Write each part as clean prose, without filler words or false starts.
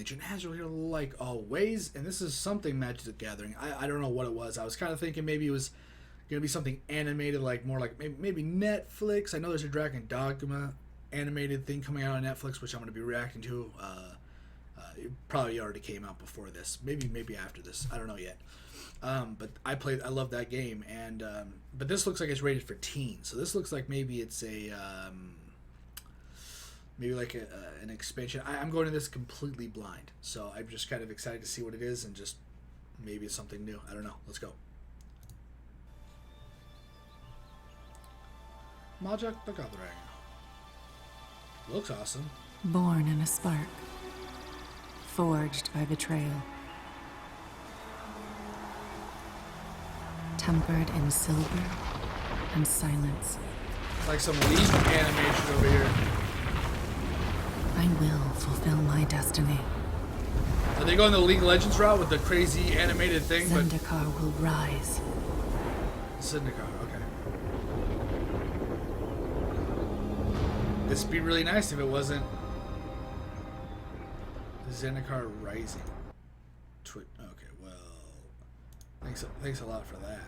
expansion. Azrael here, like always, and this is something Magic the Gathering. I don't know what it was. I was kind of thinking maybe it was going to be something animated, like more like maybe Netflix. I know there's a Dragon Dogma animated thing coming out on Netflix, which I'm going to be reacting to. It probably already came out before this. Maybe after this. I don't know yet. But I love that game, and but this looks like it's rated for teens. So this looks like maybe it's a maybe like an expansion. I'm going to this completely blind, so I'm just kind of excited to see what it is, and just maybe it's something new. I don't know. Let's go. Magic the Gathering. Looks awesome. Born in a spark, forged by betrayal, tempered in silver and silence. Like some League animation over here. I will fulfill my destiny. Are they going the League of Legends route with the crazy animated thing? Zendikar will rise. Zendikar, okay. This would be really nice if it wasn't Zendikar Rising. Okay, well, thanks a lot for that.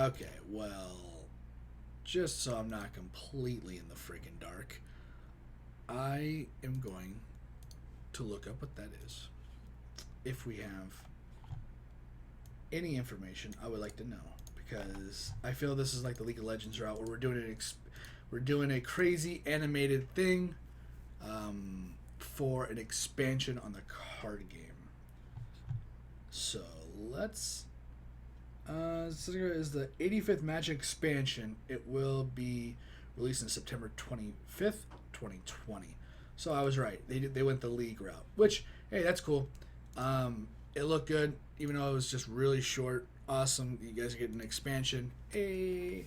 Okay, well, just so I'm not completely in the freaking dark, I am going to look up what that is. If we have any information, I would like to know, because I feel this is like the League of Legends route where we're doing a crazy animated thing for an expansion on the card game. So let's. Zendikar is the 85th Magic expansion. It will be released on September 25th, 2020. So I was right. They went the League route, which, hey, that's cool. It looked good, even though it was just really short. Awesome. You guys are getting an expansion. Hey.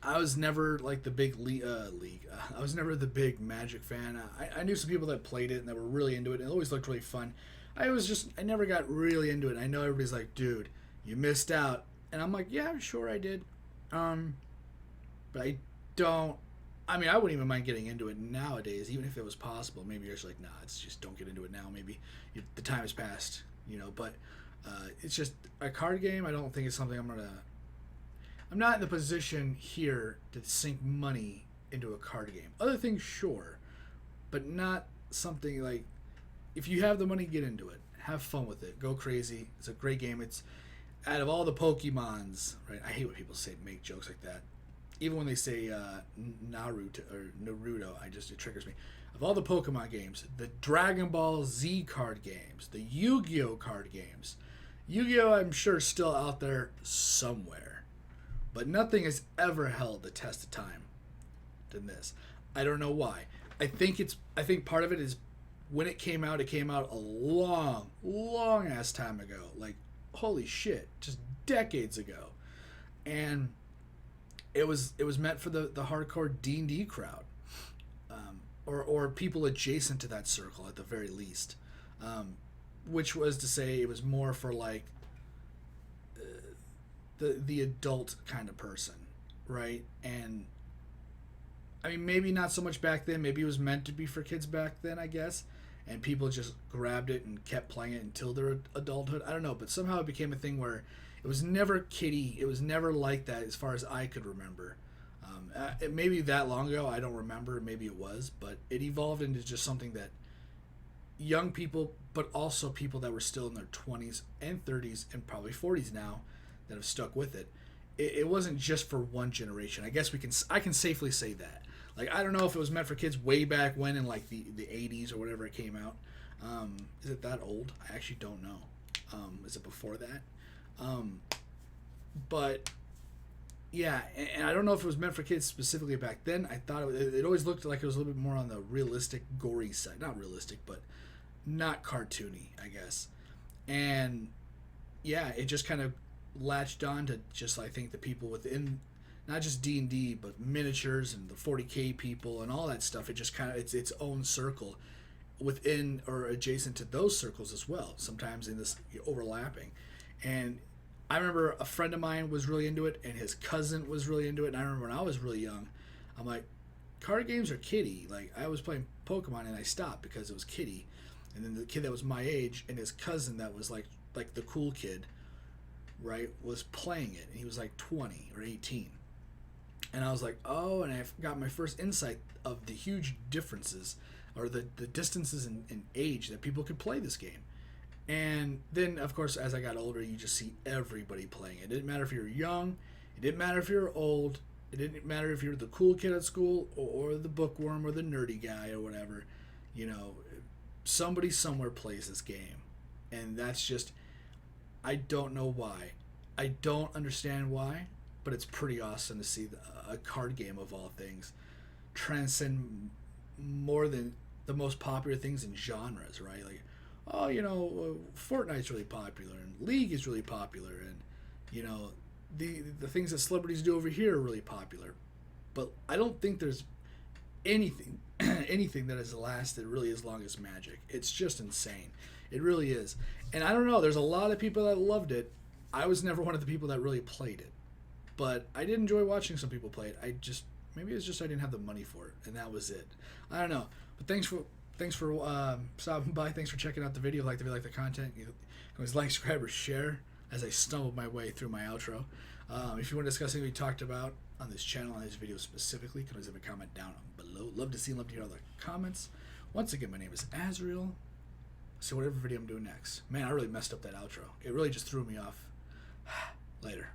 I was never like the big league. I was never the big Magic fan. I knew some people that played it and that were really into it, and it always looked really fun. I never got really into it. I know everybody's like, dude, you missed out. And I'm like, yeah, sure I did. But I don't. I mean, I wouldn't even mind getting into it nowadays, even if it was possible. Maybe you're just like, nah, it's just don't get into it now. Maybe the time has passed, But it's just a card game. I don't think it's something I'm not in the position here to sink money into a card game. Other things, sure, but not something like, if you have the money, get into it. Have fun with it. Go crazy. It's a great game. It's out of all the Pokemons, right? I hate when people make jokes like that. Even when they say Naruto, it triggers me. Of all the Pokemon games, the Dragon Ball Z card games, the Yu-Gi-Oh card games, Yu-Gi-Oh I'm sure is still out there somewhere, but nothing has ever held the test of time than this. I don't know why. I think part of it is when it came out a long ass time ago. Like, holy shit, just decades ago. And it was meant for the hardcore D&D crowd, or people adjacent to that circle at the very least, which was to say it was more for like the adult kind of person, right? And I mean, maybe not so much back then. Maybe it was meant to be for kids back then, I guess, and people just grabbed it and kept playing it until their adulthood. I don't know, but somehow it became a thing where it was never kiddie. It was never like that as far as I could remember. It maybe that long ago, I don't remember. Maybe it was, but it evolved into just something that young people, but also people that were still in their 20s and 30s and probably 40s now that have stuck with it. It wasn't just for one generation. I guess I can safely say that. Like, I don't know if it was meant for kids way back when in like the 80s or whatever it came out. Is it that old? I actually don't know. Is it before that? But yeah, and I don't know if it was meant for kids specifically back then. I thought it always looked like it was a little bit more on the realistic, gory side. Not realistic, but not cartoony, I guess. And yeah, it just kind of latched on to just, I think, the people within, not just D&D, but miniatures and the 40K people and all that stuff. It just kind of, it's its own circle within or adjacent to those circles as well, sometimes in this overlapping. And I remember a friend of mine was really into it, and his cousin was really into it. And I remember when I was really young, I'm like, card games are kiddie. Like, I was playing Pokemon and I stopped because it was kiddie. And then the kid that was my age and his cousin that was like the cool kid, right, was playing it. And he was like 20 or 18. And I was like, oh, and I got my first insight of the huge differences or the distances in age that people could play this game. And then, of course, as I got older, you just see everybody playing it. It didn't matter if you were young. It didn't matter if you were old. It didn't matter if you were the cool kid at school or the bookworm or the nerdy guy or whatever. You know, somebody somewhere plays this game. And that's just, I don't know why. I don't understand why, but it's pretty awesome to see a card game of all things transcend more than the most popular things in genres, right? Like, oh, you know, Fortnite's really popular and League is really popular, and you know, the things that celebrities do over here are really popular. But I don't think there's anything anything that has lasted really as long as Magic. It's just insane. It really is. And I don't know, there's a lot of people that loved it. I was never one of the people that really played it. But I did enjoy watching some people play it. Maybe it's just I didn't have the money for it, and that was it. I don't know. But thanks for stopping by. Thanks for checking out the video. Like the content, you can always like, subscribe, or share as I stumbled my way through my outro. If you want to discuss anything we talked about on this channel, on this video specifically, you can always leave a comment down below. Love to see and love to hear all the comments. Once again, my name is Azriel. So whatever video I'm doing next. Man, I really messed up that outro. It really just threw me off. Later.